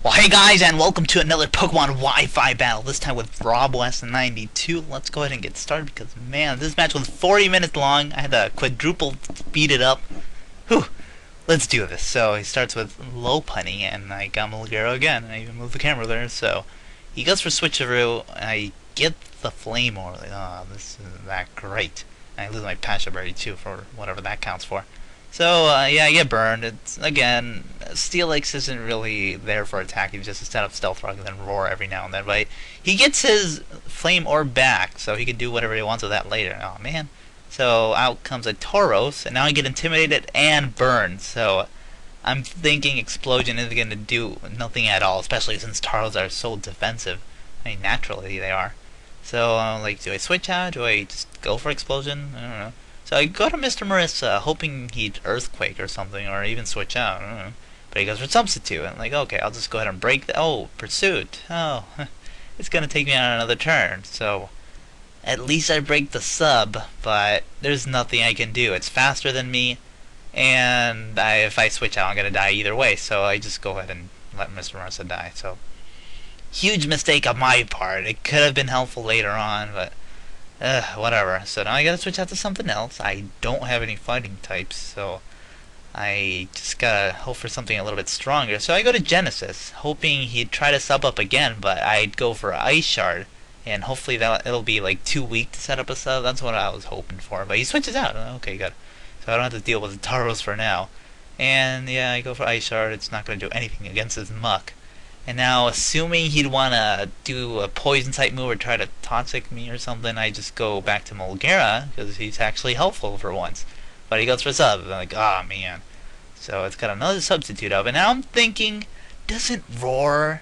Well, hey guys, and welcome to another Pokemon Wi-Fi battle. This time with robwest92. Let's go ahead and get started because, man, this match was 40 minutes long. I had to quadruple speed it up. Whew. Let's do this. So he starts with low punny, and I got Mulgero again, and I even moved the camera there. So he goes for switcheroo. I get the flame over. Like, oh, this is that great. And I lose my passion berry too for whatever that counts for. So, yeah, I get burned. It's, again, Steelix isn't really there for attacking, just to set up Stealth Rock and then roar every now and then. But he gets his Flame Orb back, so he can do whatever he wants with that later. Oh, man. So, out comes a Taruos, and now I get Intimidated and burned. So, I'm thinking Explosion isn't going to do nothing at all, especially since Taros are so defensive. I mean, naturally they are. So, like, do I switch out? Do I just go for Explosion? I don't know. So I go to Mr. Marissa, hoping he'd Earthquake or something, or even switch out. I don't know. But he goes for Substitute. And I'm like, okay, I'll just go ahead and break the... Oh, Pursuit. Oh, it's going to take me on another turn. So at least I break the sub, but there's nothing I can do. It's faster than me, and if I switch out, I'm going to die either way. So I just go ahead and let Mr. Marissa die. So huge mistake on my part. It could have been helpful later on, but... whatever. So now I gotta switch out to something else. I don't have any fighting types, so I just gotta hope for something a little bit stronger. So I go to Genesis, hoping he'd try to sub up again, but I'd go for Ice Shard, and hopefully it'll be like too weak to set up a sub. That's what I was hoping for, but he switches out. Okay, good. So I don't have to deal with the Taros for now. And yeah, I go for Ice Shard. It's not gonna do anything against his Muck. And now, assuming he'd want to do a poison type move or try to toxic me or something, I just go back to Mulgera because he's actually helpful for once. But he goes for sub. I'm like, oh man. So it's got another substitute up. And now I'm thinking, doesn't Roar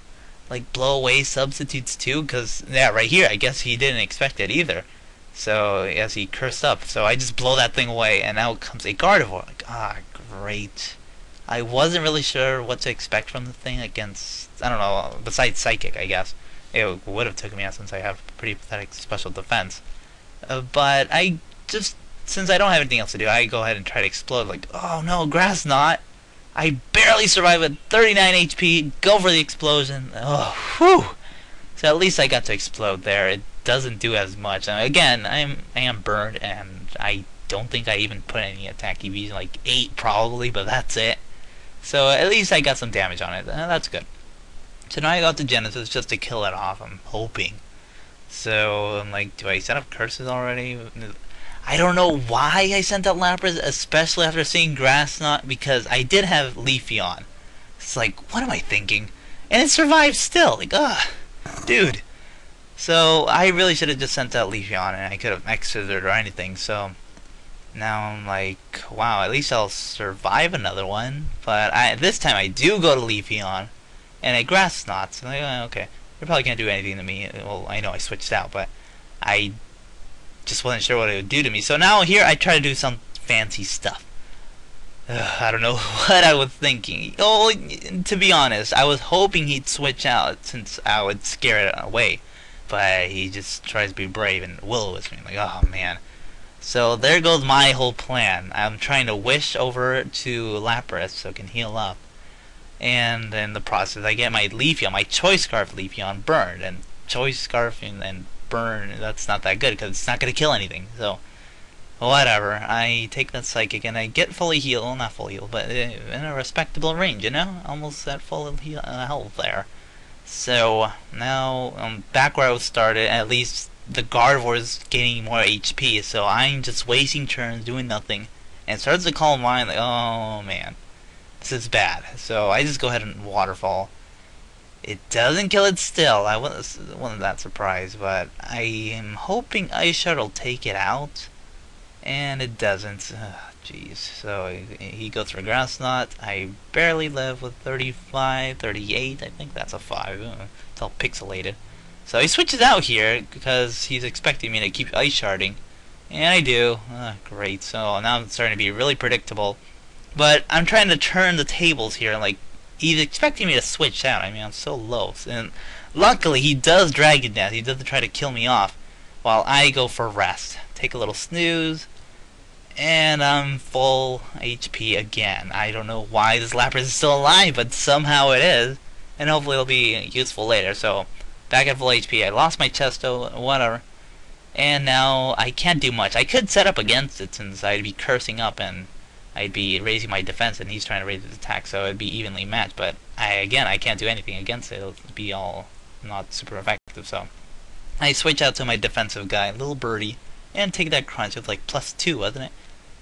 like blow away substitutes too? Because, yeah, right here, I guess he didn't expect it either. So, as he cursed up. So I just blow that thing away, and now comes a Gardevoir. Like, great. I wasn't really sure what to expect from the thing against, I don't know, besides Psychic, I guess. It would have taken me out since I have pretty pathetic special defense. But I just, since I don't have anything else to do, I go ahead and try to explode. Like, oh no, Grass Knot! I barely survived with 39 HP, go for the explosion. Oh, whew! So at least I got to explode there. It doesn't do as much. And again, I am burned, and I don't think I even put any attack EVs, like 8 probably, but that's it. So at least I got some damage on it. That's good. So now I got to Genesis just to kill it off. I'm hoping. So I'm like, do I set up curses already? I don't know why I sent out Lapras, especially after seeing Grass Knot, because I did have Leafeon. It's like, what am I thinking? And it survived still. Like, dude. So I really should have just sent out Leafeon, and I could have exited or anything. So now I'm like, wow, at least I'll survive another one. But this time I do go to Leafeon, and I Grass Knot. So I'm like, oh, okay, you're probably can't do anything to me. Well, I know I switched out, but I just wasn't sure what it would do to me. So now here I try to do some fancy stuff. I don't know what I was thinking. Oh, to be honest, I was hoping he'd switch out since I would scare it away. But he just tries to be brave and will-o-wisp me. Like, oh man. So there goes my whole plan. I'm trying to wish over to Lapras so it can heal up. And in the process, I get my Leafeon, my Choice Scarf Leafeon burned. And Choice Scarf and burn, that's not that good because it's not going to kill anything. So, whatever. I take that Psychic and I get fully healed. Well, not fully healed, but in a respectable range, you know? Almost at full health there. So, now I'm back where I was started. At least the Gardevoir is gaining more HP, so I'm just wasting turns doing nothing, and it starts to calm mine. Like, oh man, this is bad. So I just go ahead and Waterfall. It doesn't kill it still. I wasn't that surprised, but I am hoping Ice Shard will take it out, and it doesn't. Jeez. So he goes for Grass Knot. I barely live with 35, 38. I think that's a 5. It's all pixelated. So he switches out here because he's expecting me to keep Ice Sharding. And I do. Great. So now I'm starting to be really predictable. But I'm trying to turn the tables here. Like, he's expecting me to switch out. I mean, I'm so low. And luckily, he does Dragon Dance. He doesn't try to kill me off while I go for rest. Take a little snooze. And I'm full HP again. I don't know why this Lapras is still alive, but somehow it is. and hopefully it'll be useful later. So, back at full HP. I lost my Chesto, whatever. And now I can't do much. I could set up against it since I'd be cursing up and I'd be raising my defense and he's trying to raise his attack, so it'd be evenly matched. But I can't do anything against it. It'll be all not super effective. So I switch out to my defensive guy, little birdie, and take that crunch with like +2, wasn't it?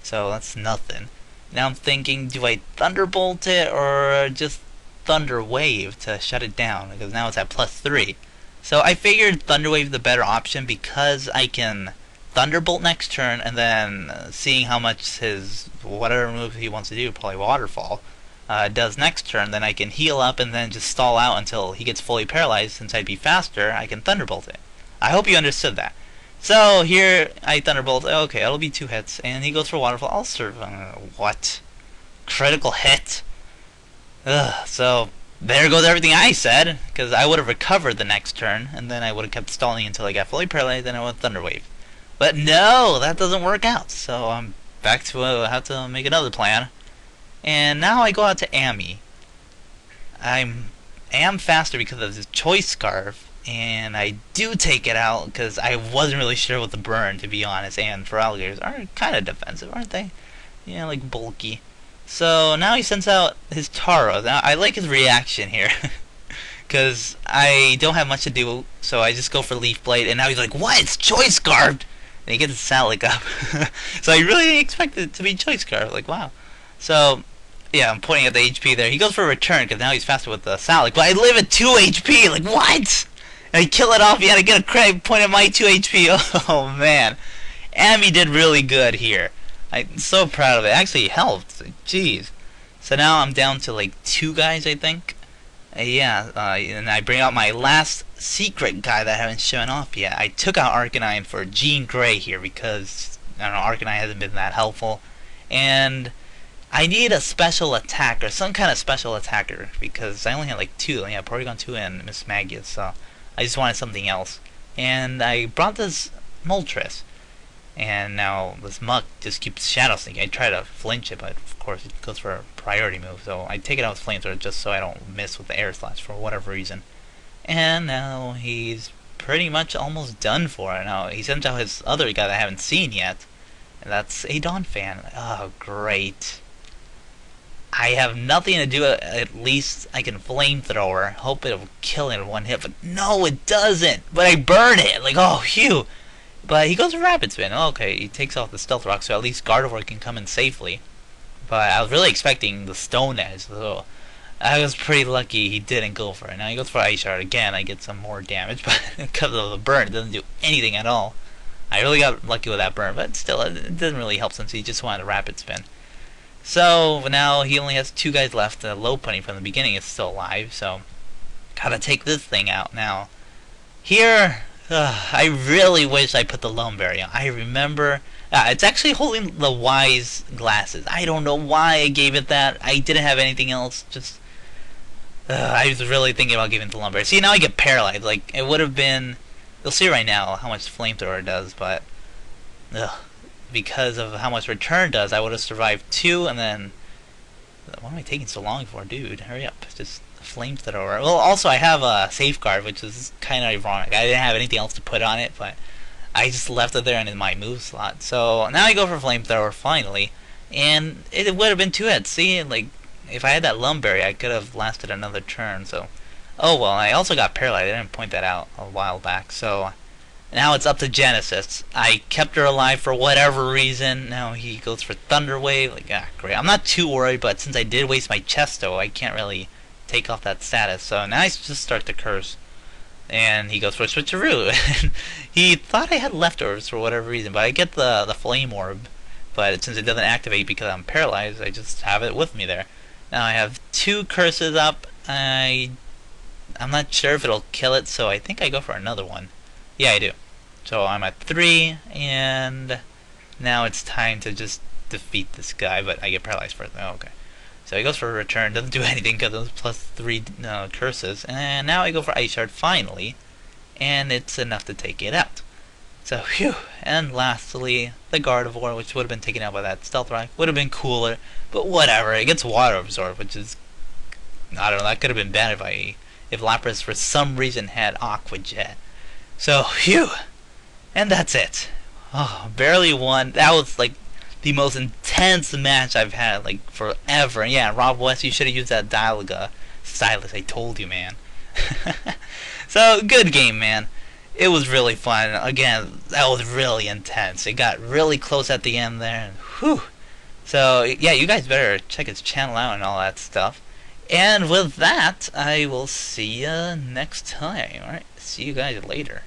So that's nothing. Now I'm thinking, do I Thunderbolt it or just Thunder Wave to shut it down? Because now it's at +3. So I figured Thunder Wave is the better option because I can Thunderbolt next turn and then seeing how much his whatever move he wants to do, probably Waterfall, does next turn, then I can heal up and then just stall out until he gets fully paralyzed. Since I'd be faster, I can Thunderbolt it. I hope you understood that. So here I Thunderbolt. Okay, it'll be 2 hits, and he goes for Waterfall. I'll serve. What? Critical hit. Ugh. So there goes everything I said, because I would have recovered the next turn, and then I would have kept stalling until I got fully paralyzed, and I would Thunder Wave. But no, that doesn't work out. So I'm back to have to make another plan. And now I go out to Amy. I am faster because of his Choice Scarf, and I do take it out because I wasn't really sure with the burn, to be honest. And for alligators are kind of defensive, aren't they? Yeah, like bulky. So now he sends out his Taruos. Now I like his reaction here. Because I don't have much to do, so I just go for Leaf Blade, and now he's like, what? It's Choice Scarfed! And he gets his Salic up. So I really didn't expect it to be Choice Scarf. Like, wow. So, yeah, I'm pointing at the HP there. He goes for a return, because now he's faster with the Salic. But I live at 2 HP! Like, what? And I kill it off, yet I get a crit point at my 2 HP. Oh, man. Amy did really good here. I'm so proud of it. Actually, it helped. Jeez. So now I'm down to, like, 2 guys, I think. And I bring out my last secret guy that I haven't shown off yet. I took out Arcanine for Jean Grey here because, I don't know, Arcanine hasn't been that helpful. And I need a special attacker, some kind of special attacker, because I only had like 2. Yeah, Porygon 2 and Miss Magius, so I just wanted something else. And I brought this Moltres. And now this Muck just keeps Shadow Sneaking. I try to flinch it, but of course it goes for a priority move. So I take it out with Flamethrower just so I don't miss with the Air Slash for whatever reason. And now he's pretty much almost done for it. Now he sends out his other guy that I haven't seen yet. And that's a Donphan. Oh, great. I have nothing to do. At least I can Flamethrower. Hope it'll kill it in 1 hit. But no, it doesn't. But I burn it. Like, oh, phew. But he goes for Rapid Spin. Okay, he takes off the Stealth Rock, so at least Gardevoir can come in safely. But I was really expecting the Stone Edge, so I was pretty lucky he didn't go for it. Now he goes for Ice Shard. Again, I get some more damage, but because of the burn, it doesn't do anything at all. I really got lucky with that burn, but still, it doesn't really help since he just wanted a Rapid Spin. So now he only has 2 guys left. The Lopunny from the beginning is still alive, so gotta take this thing out now. Here, I really wish I put the Lumberry on. I remember, it's actually holding the Wise Glasses. I don't know why I gave it that. I didn't have anything else. Just, I was really thinking about giving it to Lumberry. See, now I get paralyzed. Like, it would have been, you'll see right now how much Flamethrower does, but, because of how much Return does, I would have survived 2, and then, what am I taking so long for, dude? Hurry up. Just Flamethrower. Well, also I have a Safeguard, which is kind of ironic. I didn't have anything else to put on it, but I just left it there in my move slot. So now I go for Flamethrower finally, and it would have been 2 hits. See, like if I had that Lumberry, I could have lasted another turn. So, oh well. I also got paralyzed. I didn't point that out a while back. So now it's up to Genesis. I kept her alive for whatever reason. Now he goes for Thunder Wave. Like, great. I'm not too worried, but since I did waste my Chesto, I can't really take off that status. So now I just start to curse. And he goes for a Switcheroo. He thought I had leftovers for whatever reason, but I get the Flame Orb. But since it doesn't activate because I'm paralyzed, I just have it with me there. Now I have 2 curses up. I'm not sure if it'll kill it, so I think I go for another one. Yeah, I do. So I'm at 3, and now it's time to just defeat this guy, but I get paralyzed first. Oh, okay. So he goes for a return, doesn't do anything because of +3 curses, and now I go for Ice Shard finally, and it's enough to take it out. So, phew. And lastly, the Gardevoir, which would have been taken out by that Stealth Rock, would have been cooler, but whatever. It gets Water Absorb, which is, I don't know, that could have been bad if I if Lapras for some reason had Aqua Jet. So, phew! And that's it. Oh, barely won. That was like the most intense match I've had like forever. And yeah, Rob West, you should have used that Dialga stylus. I told you, man. So, good game, man. It was really fun. Again, that was really intense. It got really close at the end there. And whew. So, yeah, you guys better check his channel out and all that stuff. And with that, I will see you next time. Alright, see you guys later.